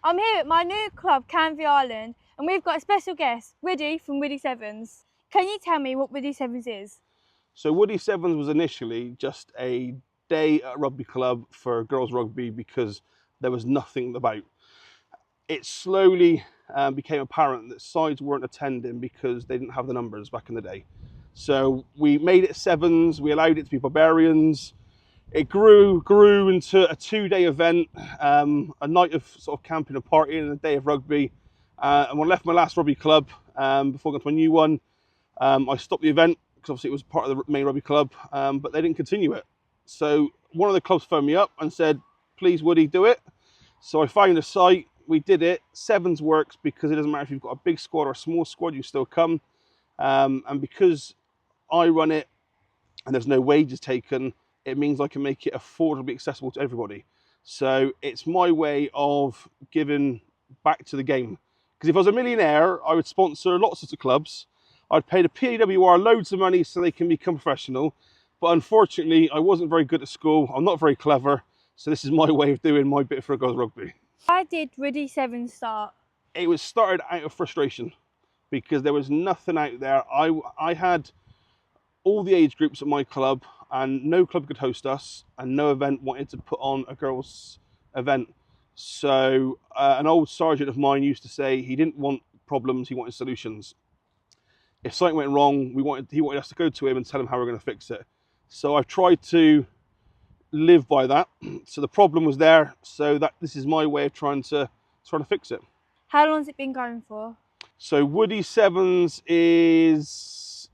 I'm here at my new club, Canvey Island, and we've got a special guest, Woody from Woody Sevens. Can you tell me what Woody Sevens is? So Woody Sevens was initially just a day at a rugby club for girls rugby because there was nothing about. It slowly became apparent that sides weren't attending because they didn't have the numbers back in the day. So we made it sevens, we allowed it to be barbarians. It grew into a 2-day event, a night of sort of camping and partying and a day of rugby. And when I left my last rugby club, before going to a new one, I stopped the event because obviously it was part of the main rugby club, but they didn't continue it. So one of the clubs phoned me up and said, please Woody, do it. So I found a site, we did it. Sevens works because it doesn't matter if you've got a big squad or a small squad, you still come. And because I run it and there's no wages taken, it means I can make it affordably accessible to everybody. So it's my way of giving back to the game. Because if I was a millionaire, I would sponsor lots of clubs. I'd pay the PAWR loads of money so they can become professional. But unfortunately, I wasn't very good at school. I'm not very clever. So this is my way of doing my bit for girls rugby. Why did Woody Sevens start? It was started out of frustration because there was nothing out there. I had all the age groups at my club and no club could host us and no event wanted to put on a girls event. So an old sergeant of mine used to say he didn't want problems, he wanted solutions. If something went wrong, he wanted us to go to him and tell him how we're going to fix it. So I've tried to live by that. So the problem was there, so this is my way of trying to fix it. How long has it been going for? So Woody Sevens is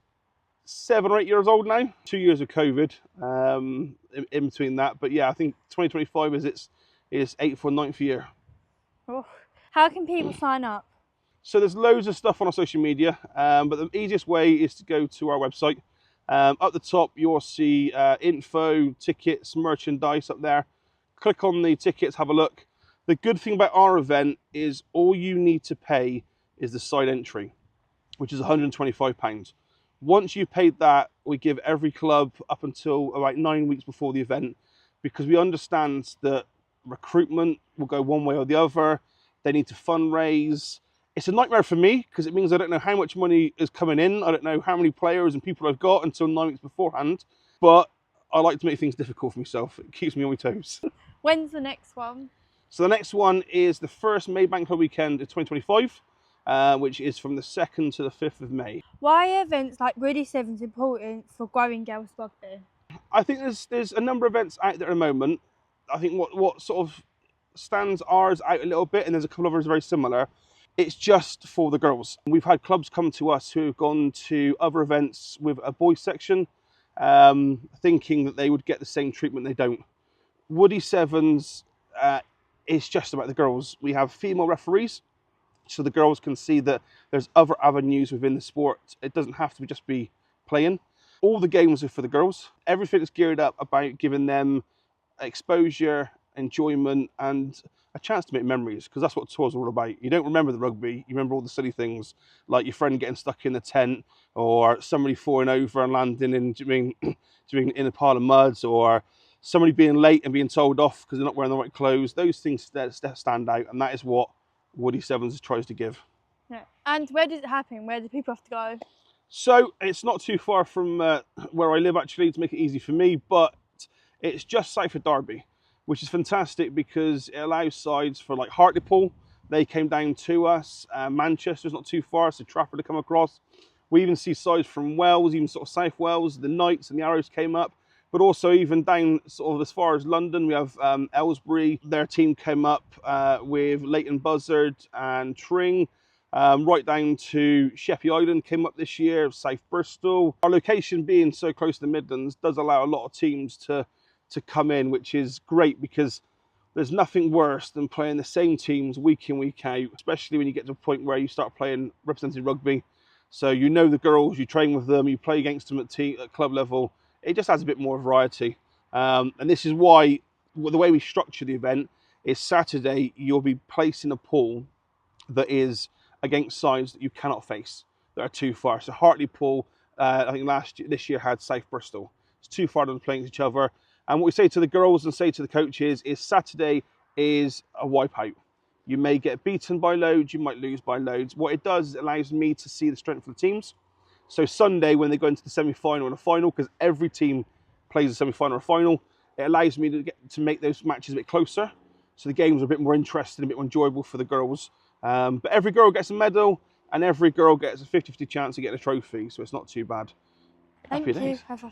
7 or 8 years old now. 2 years of COVID in between that, but yeah, I think 2025 is its 8th or 9th year. Oh. How can people sign up? So there's loads of stuff on our social media, but the easiest way is to go to our website. Up the top, you'll see info, tickets, merchandise up there. Click on the tickets, have a look. The good thing about our event is all you need to pay is the side entry, which is £125. Once you've paid that, we give every club up until about 9 weeks before the event, because we understand that recruitment will go one way or the other. They need to fundraise. It's a nightmare for me because it means I don't know how much money is coming in. I don't know how many players and people I've got until 9 weeks beforehand. But I like to make things difficult for myself. It keeps me on my toes. When's the next one? So the next one is the first May Bank Club weekend of 2025, which is from the 2nd to the 5th of May. Why are events like Woody Sevens important for growing girls rugby? I think there's a number of events out there at the moment. I think what sort of stands ours out a little bit, and there's a couple of others very similar. It's just for the girls. We've had clubs come to us who have gone to other events with a boys section, thinking that they would get the same treatment. They don't. Woody Sevens is just about the girls. We have female referees, so the girls can see that there's other avenues within the sport. It doesn't have to just be playing. All the games are for the girls. Everything is geared up about giving them exposure, enjoyment, and a chance to make memories, because that's what tours are all about. You don't remember the rugby, you remember all the silly things, like your friend getting stuck in the tent, or somebody falling over and landing in a pile of muds, or somebody being late and being told off because they're not wearing the right clothes. Those things that stand out, and that is what Woody Sevens tries to give. Yeah. And where does it happen? Where do people have to go? So it's not too far from where I live, actually, to make it easy for me, but it's just south of Derby, which is fantastic because it allows sides for like Hartlepool. They came down to us. Manchester's not too far, so Trafford to come across. We even see sides from Wales, even sort of South Wales. The Knights and the Arrows came up, but also even down sort of as far as London. We have Aylesbury. Their team came up with Leighton Buzzard and Tring. Right down to Sheppey Island came up this year, South Bristol. Our location being so close to the Midlands does allow a lot of teams to come in, which is great because there's nothing worse than playing the same teams week in, week out, especially when you get to a point where you start playing representing rugby. So you know the girls, you train with them, you play against them at club level. It just adds a bit more variety. And this is why the way we structure the event is Saturday you'll be placed in a pool that is against sides that you cannot face, that are too far. So Hartlepool, I think this year had South Bristol. It's too far to play against each other. And what we say to the girls and say to the coaches is Saturday is a wipeout. You may get beaten by loads, you might lose by loads. What it does is it allows me to see the strength of the teams. So Sunday, when they go into the semi-final and a final, because every team plays a semi-final or a final, it allows me to make those matches a bit closer. So the games are a bit more interesting, a bit more enjoyable for the girls. But every girl gets a medal, and every girl gets a 50-50 chance to get a trophy, so it's not too bad. Thank Happy you. days. Have a